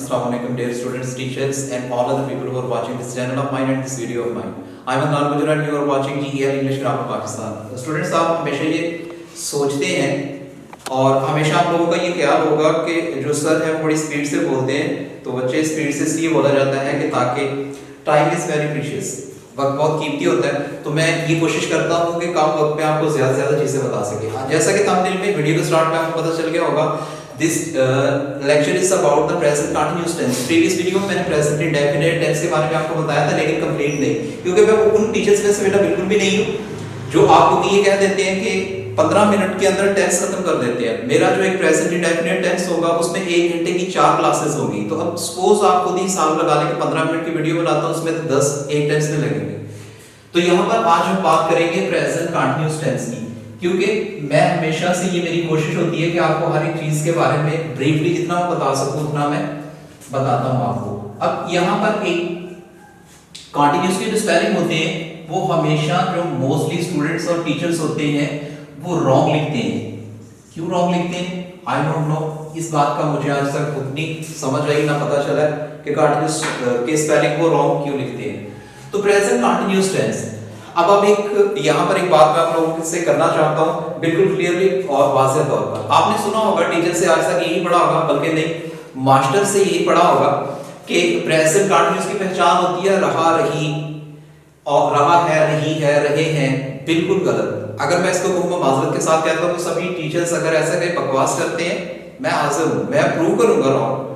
Assalamualaikum dear students, teachers and all other people who are watching this channel of mine and this video of mine. I am Adnan Gujral and you are watching GEL English Grammar Pakistan. Students आप हमेशा ये सोचते हैं और हमेशा आप लोगों का ये ख्याल होगा कि जो सर है वो बड़ी स्पीड से बोलते हैं तो बच्चे स्पीड से इसलिए बोला जाता है कि ताकि टाइम इज वेरी प्रीशियस, वक्त बहुत कीमती होता है। तो मैं ये कोशिश करता हूँ कि कम वक्त में आपको ज्यादा से ज्यादा चीजें बता सके। जैसा कि थंबनेल में वीडियो के स्टार्ट में आपको पता चल गया होगा, This lecture is about the present continuous tense. Previous video में मैंने present indefinite tense के बारे में आपको बताया था, लेकिन कंप्लीट नहीं, क्योंकि मैं उन टीचर्स में से बेटा बिल्कुल भी नहीं हूँ जो आपको ये कह देते हैं कि 15 मिनट के अंदर टेंस खत्म कर देते हैं। मेरा जो एक present indefinite tense होगा उसमें 1 घंटे की 4 क्लासेस होगी। तो अब सपोज आप खुद ही हिसाब लगा लें कि 15 मिनट की वीडियो बनाता हूँ, उसमें 10 एक टेंस में लगेंगे। तो यहाँ पर आज हम बात करेंगे प्रेजेंट कंटीन्यूअस टेंस की, क्योंकि मैं हमेशा से ये मेरी कोशिश होती है कि आपको हर एक चीज के बारे में ब्रीफली जितना मैं बता सकूं उतना मैं बताता हूं आपको। अब यहाँ पर एक कंटीन्यूअस के जो स्पेलिंग होते हैं वो हमेशा जो मोस्टली स्टूडेंट्स और टीचर्स होते हैं वो रॉन्ग लिखते हैं। क्यों रॉन्ग लिखते हैं आई डोंट नो, इस बात का मुझे आज तक उतनी समझ आई ना पता चला कि कंटीन्यूअस के स्पेलिंग को रॉन्ग क्यों लिखते हैं। तो प्रेजेंट कंटीन्यूअस टेंस, अब एक यहाँ पर एक बात मैं आप लोगों से करना चाहता हूँ बिल्कुल क्लियरली और वाज़ेह तौर पर। आपने सुना होगा, टीचर से आज तक यही पढ़ा होगा, बल्कि नहीं मास्टर से यही पढ़ा होगा कि प्रेजेंट कंटीन्यूअस की पहचान होती है रहा, रही और रहा है, रही है, रहे हैं। बिल्कुल गलत। अगर मैं इसको कहूँ माजरत के साथ कहता हूँ कि सभी टीचर्स अगर ऐसा कहीं बकवास करते हैं, मैं हाजिर हूँ, मैं प्रूव करूंगा रॉन्ग।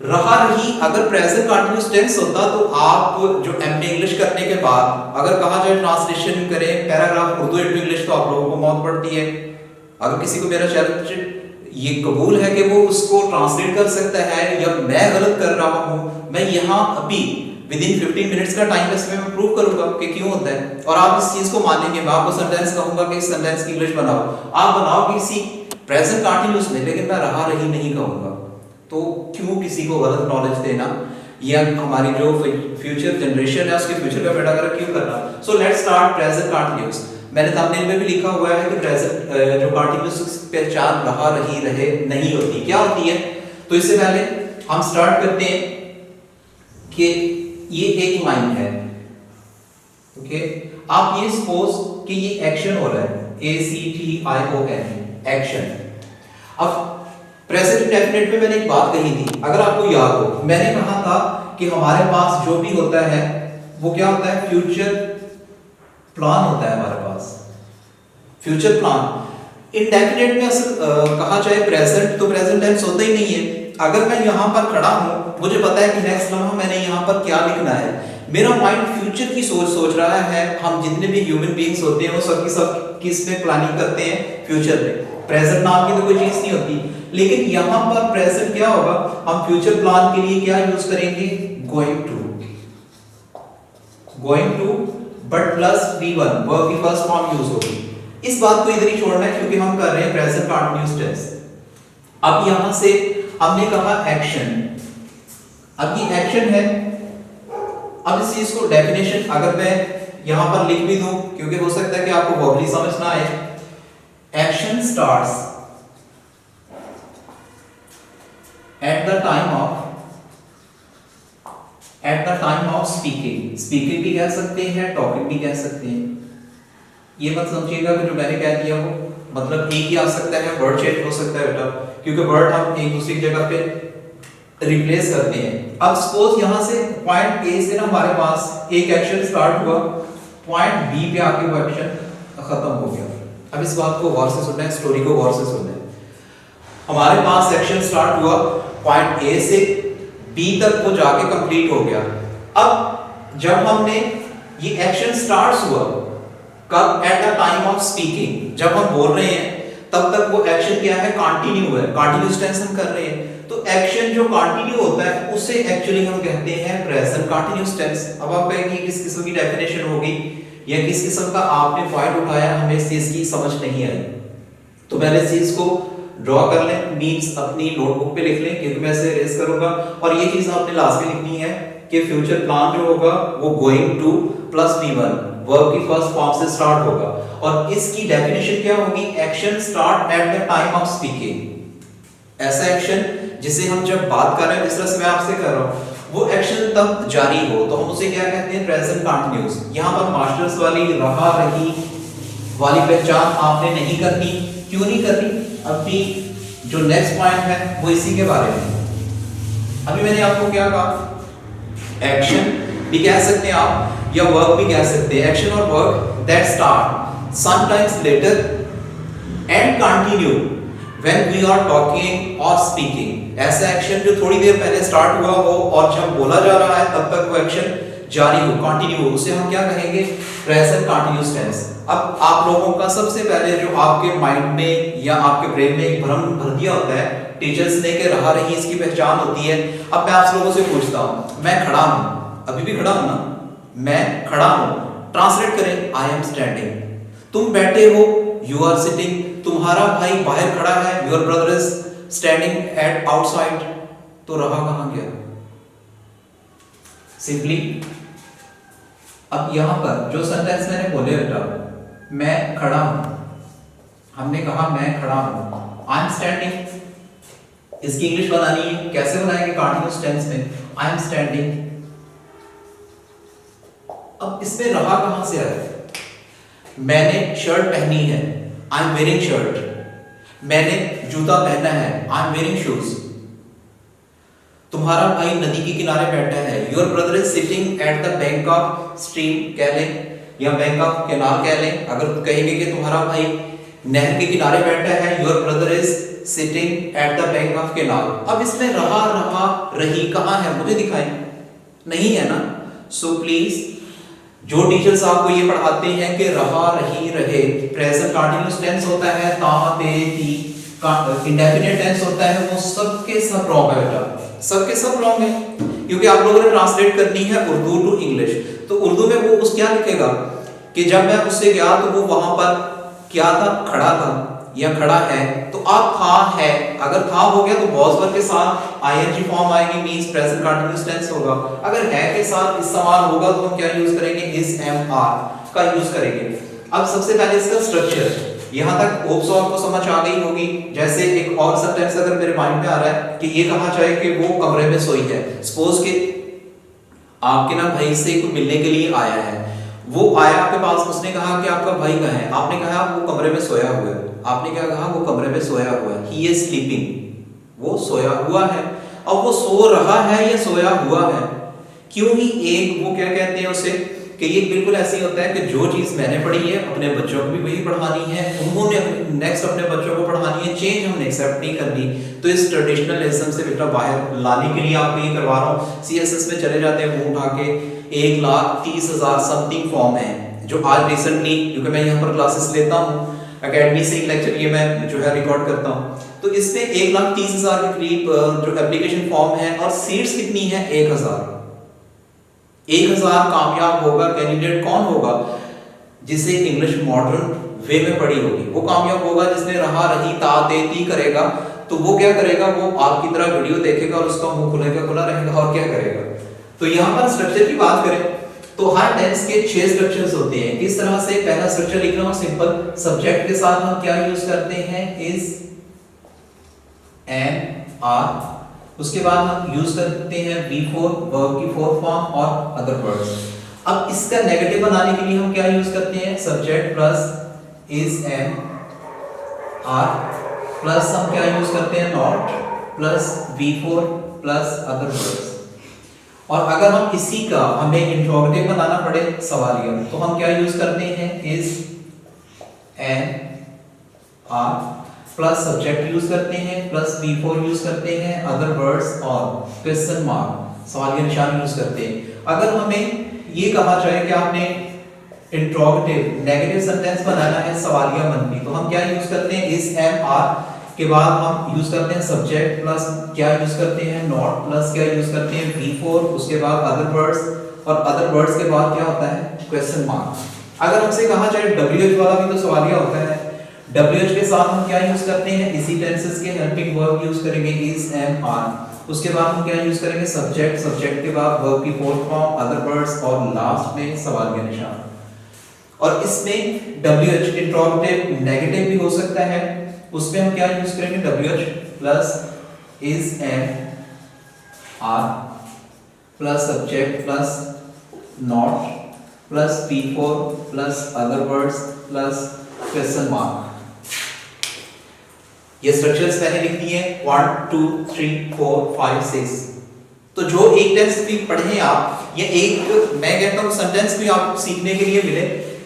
रहा रही अगर प्रेजेंट कंटीन्यूअस टेंस होता तो आप जो एमए इंग्लिश करने के बाद अगर कहा जाए ट्रांसलेशन करें पैराग्राफ उर्दू इंटू इंग्लिश तो आप लोगों को मौत पड़ती है। अगर किसी को मेरा चैलेंज ये कबूल है कि वो उसको ट्रांसलेट कर सकता है या मैं गलत कर रहा हूं, मैं यहाँ अभी विद इन 15 मिनट्स का टाइम इसमें मैं प्रूव करूंगा कि क्यों होता है और आप इस चीज को मानेंगे। मैं आपको सेंटेंस कहूंगा कि इस सेंटेंस की इंग्लिश बनाओ, आप बनाओगे इसी प्रेजेंट कंटीन्यूअस में, लेकिन मैं रहा रही नहीं कहूंगा। तो क्यों किसी को गलत नॉलेज देना या हमारी जो फ्यूचर जनरेशन है उसके फ्यूचर का बेड़ा कर क्यों करना। सो लेट्स स्टार्ट प्रेजेंट कंटीन्यूअस। मैंने थंबनेल में भी लिखा हुआ है कि प्रेजेंट जो कंटीन्यूअस पहचान रहा, रही, रहे नहीं होती। क्या होती है? तो इससे पहले हम स्टार्ट करते हैं कि ये एक लाइन है, ओके। आप ये सपोज कि ये एक्शन हो रहा है, ACTION एक्शन। अब प्रेजेंट इंडेफिनिट में मैंने एक बात कही थी, अगर आपको याद हो, मैंने कहा था कि हमारे पास जो भी होता है वो क्या होता है, फ्यूचर प्लान होता है हमारे पास, फ्यूचर प्लान। इंडेफिनिट में कहा जाए प्रेजेंट तो प्रेजेंट टेंस होता ही नहीं है। अगर मैं यहाँ पर खड़ा हूँ, मुझे पता है कि नेक्स्ट लम्हा मैंने यहाँ पर क्या लिखना है, मेरा माइंड फ्यूचर की सोच रहा है। हम जितने भी ह्यूमन बीइंग्स होते हैं वो सब की सब किस में प्लानिंग करते हैं, फ्यूचर में। प्रेजेंट नाम की तो कोई चीज नहीं होती, लेकिन यहाँ पर प्रेजेंट क्या होगा, हम फ्यूचर प्लान के लिए क्या यूज करेंगे, going to but plus V1 verb की फर्स्ट फॉर्म यूज होगी। इस बात को इधर ही छोड़ना है क्योंकि हम कर रहे हैं प्रेजेंट कंटीन्यूअस टेंस। अब यहां से हमने कहा एक्शन, अब ये एक्शन है। अब इस चीज को डेफिनेशन अगर मैं यहां पर लिख भी दूं, क्योंकि हो सकता है कि आपको वर्बली समझ ना आए। Action starts at the time of speaking भी कह सकते हैं, टॉकिंग भी कह सकते हैं। ये मत समझिएगा कि जो मैंने कह दिया वो मतलब एक ही आ सकता है, वर्ड चेंज हो सकता है बेटा, क्योंकि वर्ड हम एक दूसरी जगह पे रिप्लेस करते हैं। अब सपोज यहाँ से पॉइंट ए से ना हमारे पास एक एक्शन स्टार्ट हुआ, पॉइंट बी पे आके वो एक्शन खत्म हो गया। अब इस बात को गौर से सुनना है, स्टोरी को गौर से सुनना है। हमारे पास सेक्शन स्टार्ट हुआ, पॉइंट ए से बी तक वो जाके कंप्लीट हो गया। अब जब हमने ये एक्शन स्टार्ट्स हुआ कब, at the time of speaking, जब हम बोल रहे हैं तब तक वो एक्शन क्या है, कंटिन्यू है, कंटीन्यूअस टेंस हम कर रहे हैं। तो एक्शन जो कंटिन्यू होता है उसे एक्चुअली हम कहते हैं प्रेजेंट कंटीन्यूअस टेंस। अब आप कहेंगे किस किस्म की डेफिनेशन होगी या किस किस्म का आपने पॉइंट उठाया, हमें इस चीज की समझ नहीं आई। तो पहले इस चीज को ड्रॉ कर लें, मीन्स अपनी नोटबुक पे लिख लें, क्योंकि मैं इसे इरेज करूंगा। और ये चीज आपने लाजमी लिखनी है कि फ्यूचर प्लान जो होगा वो going two plus V1 verb की फर्स्ट फॉर्म से स्टार्ट होगा। और इसकी डेफिनेशन क्या होगी, action start at the time of speaking. ऐसा एक्शन जिसे हम जब बात कर रहे हैं, जिस तरह से मैं आपसे कर रहा हूं, वो एक्शन तब जारी हो तो हम उसे क्या कहते हैं, प्रेजेंट कंटिन्यूअस। यहां पर मास्टर्स वाली रहा रही वाली पहचान आपने नहीं करनी। क्यों नहीं करनी? अभी जो नेक्स्ट पॉइंट है वो इसी के बारे में। अभी मैंने आपको क्या कहा, एक्शन भी कह सकते हैं आप या वर्क भी कह सकते हैं। एक्शन और work that start sometimes later and continue when we are talking और स्पीकिंग। ऐसा एक्शन जो थोड़ी देर पहले स्टार्ट हुआ हो और जब बोला जा रहा है तब तक वो एक्शन जारी हो, कंटिन्यू हो, उसे हम क्या कहेंगे, प्रेजेंट कंटीन्यूअस टेंस। अब आप लोगों का सबसे पहले जो आपके माइंड में या आपके ब्रेन में एक भ्रम भर दिया होता है टीचर्स ने कि रहा रही इसकी पहचान होती है। अब मैं आप लोगों से पूछता हूं, मैं खड़ा हूं, अभी भी खड़ा हूं ना, मैं खड़ा हूं, ट्रांसलेट करें, आई एम स्टैंडिंग। तुम बैठे हो, यू आर सिटिंग। तुम्हारा भाई बाहर खड़ा है, your brother is standing at outside. तो रहा कहां गया? सिंपली अब यहां पर जो सेंटेंस मैंने बोले बेटा, मैं खड़ा हूं, हमने कहा मैं खड़ा हूं, आई एम स्टैंडिंग। इसकी इंग्लिश बनानी है, कैसे बनाएंगे कंटीन्यूअस टेंस में, आई एम स्टैंडिंग। अब इसमें रहा कहां से आया? मैंने शर्ट पहनी है, आई एम वेयरिंग शर्ट। मैंने जूता पहना है, आई एम वेयरिंग शूज। तुम्हारा भाई नदी के किनारे बैठा है, your brother is sitting at the bank of stream कह लें या बैंक ऑफ कैनाल कह लें। अगर कहेंगे कि तुम्हारा भाई नहर के किनारे बैठा है, your brother is sitting at the bank of canal. अब इसमें रहा रहा रही कहां है, मुझे दिखाएं, नहीं है ना। सो प्लीज जो टीचर्स आपको ये पढ़ाते हैं कि रहा रही रहे प्रेजेंट कंटीन्यूअस टेंस होता है, ता ते ती का इंडेफिनिट टेंस होता है, वो सबके सब रॉन्ग है बेटा, सबके सब रॉन्ग है। क्योंकि आप लोगों ने ट्रांसलेट करनी है उर्दू टू इंग्लिश, तो उर्दू में वो उस क्या लिखेगा कि जब मैं उससे गया तो वो वहां पर क्या था, खड़ा था या खड़ा है। तो आप था है, अगर था हो गया तो वॉज वर्ब के साथ आईएनजी फॉर्म आएगी, मींस प्रेजेंट कंटीन्यूअस टेंस होगा। अगर है के साथ इस्तेमाल होगा तो हम क्या यूज करेंगे, इज एम आर का यूज करेंगे। अब सबसे पहले इसका स्ट्रक्चर, यहां तक होप सो आपको समझ आ गई होगी। जैसे एक और सेंटेंस अगर मेरे माइंड में आ रहा है कि ये कहा जाए कि वो कमरे में सोई है, सपोज कि आपके ना भाई से कोई मिलने के लिए आया है, वो आया आपके पास, उसने कहा कि आपका भाई कहाँ है, आपने कहा वो कमरे में सोया हुआ है। आपने क्या कहा, वो कमरे में सोया हुआ है, ही इज स्लीपिंग, वो सोया हुआ है। अब वो सो रहा है या सोया हुआ है, क्यों ही एक वो क्या कहते हैं उसे कि ये बिल्कुल ऐसे ही होता है कि जो चीज मैंने पढ़ी है अपने बच्चों को भी वही पढ़ानी है, उन्होंने नेक्स्ट अपने बच्चों को पढ़ानी है, चेंज हमने एक्सेप्ट नहीं करनी। तो इस ट्रेडिशनलिज्म से बेटा बाहर लाने के लिए आपको ये करवा रहा हूँ। सीएसएस में चले जाते हैं वो उठा के 1,30,000 समथिंग फॉर्म है जो आज रिसेंटली, क्योंकि मैं यहाँ पर क्लासेस लेता हूँ एकेडमी से, एक लेक्चर ये मैं जो है रिकॉर्ड करता हूँ, तो इसमें 1,30,000 के करीब जो एप्लीकेशन फॉर्म है और सीट्स कितनी है, 1,000। 1,000 कामयाब होगा कैंडिडेट कौन होगा, जिसे इंग्लिश मॉडर्न वे में पढ़ी होगी, वो कामयाब होगा। जिसने रहा रही ता ते ती करेगा तो वो क्या करेगा, वो आपकी तरह वीडियो देखेगा और उसका मुंह खुलेगा खुला रहेगा और क्या करेगा। तो यहाँ पर स्ट्रक्चर की बात करें तो हर टेंस के 6 स्ट्रक्चर्स होते हैं। किस तरह से, पहला स्ट्रक्चर लिख रहा हूं सिंपल, सब्जेक्ट के साथ हम क्या यूज करते हैं, इज एन आर। उसके बाद हम यूज करते हैं V4 वर्ब की फोर्थ फॉर्म और अदर वर्ड्स। अब इसका नेगेटिव बनाने के लिए हम क्या यूज करते हैं, subject plus is am are plus हम क्या यूज करते हैं, not plus V4 plus other words. और अगर हम इसी का हमें इंट्रोगेटिव बनाना पड़े सवालिया, तो हम क्या यूज करते हैं, is am are plus subject use करते हैं प्लस V4 यूज करते हैं, अदर वर्ड्स और क्वेश्चन मार्क सवालिया निशान यूज करते हैं। अगर हमें ये कहा जाए कि आपने इंट्रोगेटिव नेगेटिव सेंटेंस बनाना है सवालिया मनफी, तो हम क्या यूज करते हैं, इज एम आर के बाद हम यूज करते हैं सब्जेक्ट प्लस क्या यूज करते हैं, नॉट प्लस क्या यूज करते हैं, V4, उसके बाद अदर वर्ड्स और अदर वर्ड्स के बाद क्या होता है, क्वेश्चन मार्क। अगर हमसे कहा जाए WH वाला भी तो सवालिया होता है, WH के साथ हम क्या यूज करते हैं, इसी टेंसेस के हेल्पिंग वर्ब यूज करेंगे, इज एम आर। उसके बाद हम क्या यूज करेंगे, सब्जेक्ट, सब्जेक्ट के बाद वर्ब की फोर्थ फॉर्म, अदर वर्ड्स और लास्ट में सवालिया निशान। और इसमें WH इंट्रोगेटिव नेगेटिव भी हो सकता है उस पे हम क्या यूज करेंगे, WH plus is am are plus subject plus not plus P4 plus other words plus question mark. ये स्ट्रक्चर्स मैंने लिख दिए 1 2 3 4 5 6। तो जो एक टेंस भी पढ़े आप, या एक मैं कहता हूँ सेंटेंस भी आप सीखने के लिए मिले,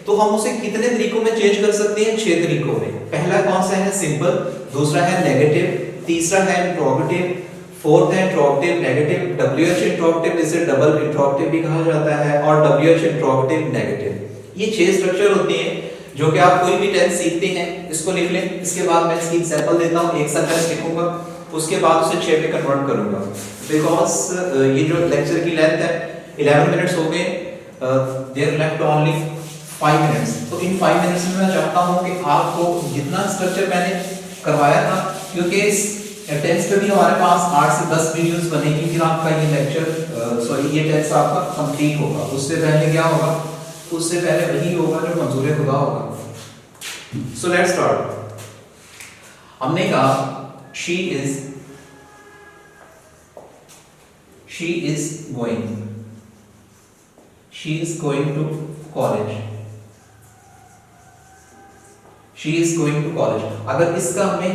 तो हम उसे कितने तरीकों में चेंज कर सकते हैं, 6 तरीकों में। पहला कौन सा है, सिंपल, दूसरा है नेगेटिव, तीसरा है इंट्रोगेटिव, फोर्थ है इंट्रोगेटिव नेगेटिव, WH इंट्रोगेटिव जिसे डबल इंट्रोगेटिव भी कहा जाता है, और WH इंट्रोगेटिव नेगेटिव। ये 6 स्ट्रक्चर होते हैं जो कि आप कोई भी टेंस सीखते हैं इसको लिख लें। इसके बाद मैं इसकी एग्जांपल देता हूं, एक सेंटेंस लिखूंगा, उसके बाद उसे 6 में कन्वर्ट करूंगा। बिकॉज ये जो लेक्चर की लेंथ है 11 मिनट्स हो गए, देयर लेफ्ट ओनली 5 मिनट्स। तो इन 5 मिनट्स में मैं चाहता हूं कि आपको जितना स्ट्रक्चर मैंने करवाया था, क्योंकि इस टेंस पे भी हमारे पास 8 से 10 वीडियोस बनेगी, फिर आपका ये लेक्चर ये टेंस आपका कंप्लीट होगा। उससे पहले क्या होगा, उससे पहले वही होगा जो मंजूर खुदा होगा। So let's start. हमने कहा she is going to college. She is going to college. अगर इसका हमें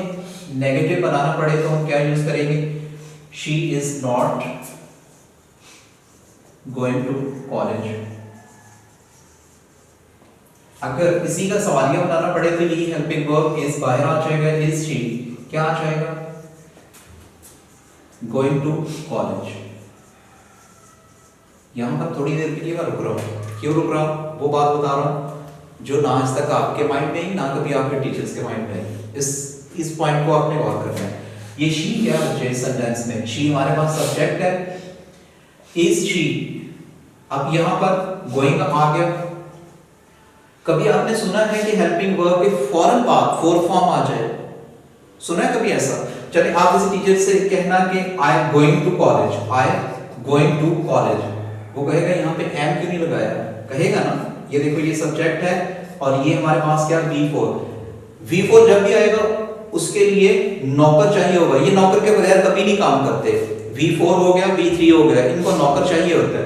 नेगेटिव बनाना पड़े तो हम क्या यूज करेंगे, she is not going to college. अगर इसी का सवालिया बनाना पड़े तो ये हेल्पिंग वर्ब इज बाहर आ जाएगा, इज शी क्या आ जाएगा, गोइंग टू कॉलेज। यहां पर थोड़ी देर के लिए मैं रुक रहा हूं। क्यों रुक रहा हूं, वो बात बता रहा हूं जो ना आज तक आपके माइंड में ही, ना कभी आपके टीचर्स के माइंड में। इस पॉइंट को आपने गौर करना है। ये शी क्या है सेंटेंस में, शी हमारे पास सब्जेक्ट है, इज शी। अब यहां पर गोइंग आ गया। कभी आपने सुना है कि हेल्पिंग वर्ब के फौरन बाद फोर फॉर्म आ जाए, सुना है कभी ऐसा? चलिए आप किसी टीचर से कहना कि I am going to college, I am going to college, वो कहेगा यहाँ पे एम क्यों नहीं लगाया, कहेगा ना। ये देखो ये सब्जेक्ट है और ये हमारे पास क्या V4 जब भी आएगा उसके लिए नौकर चाहिए होगा। ये नौकर के बगैर कभी नहीं काम करते। V4 हो गया, V3 हो गया, इनको नौकर चाहिए होता है।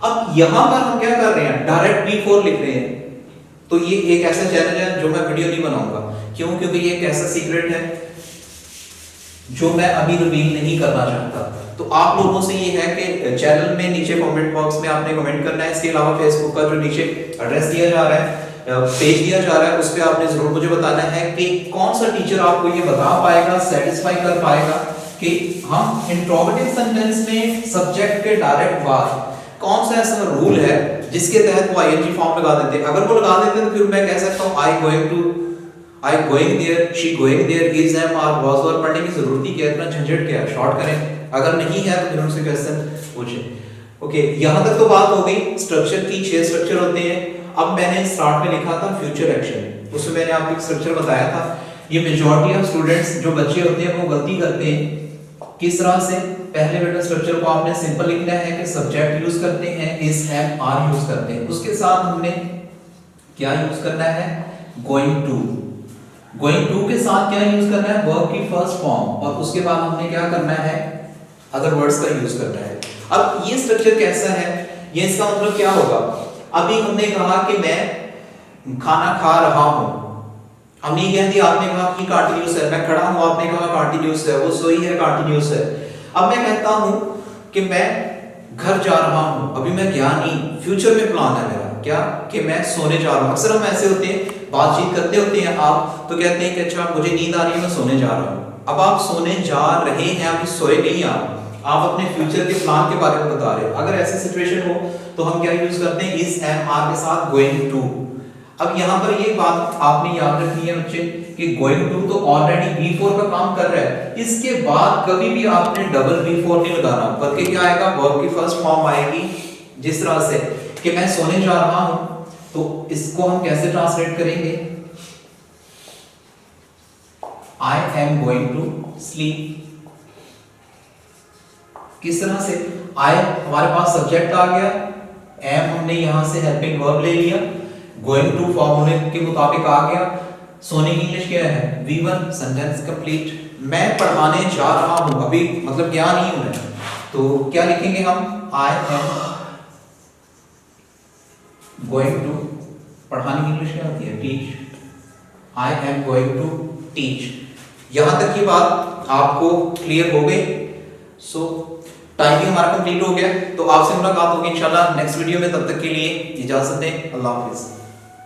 अब यहां पर हम क्या कर रहे हैं, डायरेक्ट V4 लिख रहे हैं। तो ये एक ऐसा चैलेंज है जो मैं वीडियो नहीं बनाऊंगा। क्यों? क्योंकि ये एक ऐसा सीक्रेट है जो मैं अभी रिवील नहीं करना चाहता। तो आप लोगों से ये है कि चैनल में नीचे कमेंट बॉक्स में आपने कमेंट करना है। इसके अलावा फेसबुक का जो नीचे एड्रेस दिया जा रहा है, पेज दिया जा रहा है, उस पे आपने जरूर मुझे बताना है कि कौन सा टीचर आपको ये बता पाएगा, सेटिस्फाई कर पाएगा कि हम इंट्रोगेटिव सेंटेंस में सब्जेक्ट के डायरेक्ट बाद कौन सा ऐसा रूल है जिसके तहत वो आईएनजी फॉर्म लगा देते हैं। अगर वो लगा देते हैं तो फिर मैं कह सकता हूं I going there, she going there, is am are was were पढ़ने की जरूरत ही क्या, इतना झंझट क्या, शॉर्ट करें। अगर नहीं है तो फिर उनसे क्वेश्चन पूछें। ओके, यहां तक तो बात हो गई स्ट्रक्चर की। 6 स्ट्रक्चर होते हैं। अब मैंने स्टार्ट में लिखा था फ्यूचर एक्शन, उसमें मैंने आपको एक स्ट्रक्चर बताया था। ये मेजॉरिटी ऑफ स्टूडेंट्स जो बच्चे होते हैं वो गलती करते हैं। किस तरह से? पहले बेटा स्ट्रक्चर को आपने सिंपल लिखना है कि सब्जेक्ट यूज करते हैं, इज एम आर यूज करते हैं, उसके साथ हमने क्या यूज करना है, गोइंग टू। गोइंग टू के साथ क्या यूज करना है, वर्ब की फर्स्ट फॉर्म, और उसके बाद हमने क्या करना है, अदर वर्ड्स का यूज करना है। अब ये स्ट्रक्चर कैसा है, ये इसका मतलब क्या होगा? अभी हमने कहा कि मैं खाना खा रहा हूं, हमने कह दिया, आपने कहा कि कंटीन्यूअस है। मैं खड़ा हूं, आपने कहा कंटीन्यूअस है। वो सोई है, कंटीन्यूअस है। अब मैं कहता हूं कि मैं घर जा रहा हूं, अभी मैं गया नहीं, फ्यूचर में प्लान है मेरा क्या, कि मैं सोने जा रहा हूं। अक्सर हम ऐसे होते हैं, बातचीत करते होते हैं, आप तो कहते हैं कि अच्छा मुझे नींद आ रही है, मैं सोने जा रहा हूं। अब आप सोने जा रहे हैं, अभी सोए नहीं आप अपने फ्यूचर के प्लान के बारे में बता रहे हो। अगर ऐसी सिचुएशन हो तो हम क्या यूज करते हैं, इज एम आर के साथ गोइंग टू। अब यहाँ पर ये बात आपने याद रखनी है बच्चे कि गोइंग टू तो ऑलरेडी V4 का काम कर रहा है। इसके बाद कभी भी आपने डबल V4 नहीं लगाना, बल्कि क्या आएगा, वर्ब की फर्स्ट फॉर्म आएगी। जिस तरह से कि मैं सोने जा रहा हूं, तो इसको हम कैसे ट्रांसलेट करेंगे, I am going to sleep. किस तरह से, आई हमारे पास सब्जेक्ट आ गया, एम हमने यहां से हेल्पिंग वर्ब ले लिया, गोइंग टू फॉर्मूले के मुताबिक आ गया, सोने की इंग्लिश क्या है? V1 sentence complete. मैं पढ़ाने जा रहा हूं, अभी मतलब गया नहीं हूं मैं, तो क्या लिखेंगे हम? आई एम गोइंग टू, पढ़ाने की इंग्लिश क्या होती है? Teach. I am going to teach. यहां तक की बात आपको क्लियर हो गई? सो टाइम भी हमारा कंप्लीट हो गया, तो आपसे मुलाकात होगी इंशाल्लाह नेक्स्ट वीडियो में। तब तक के लिए इजाजत दें, अल्लाह हाफिज।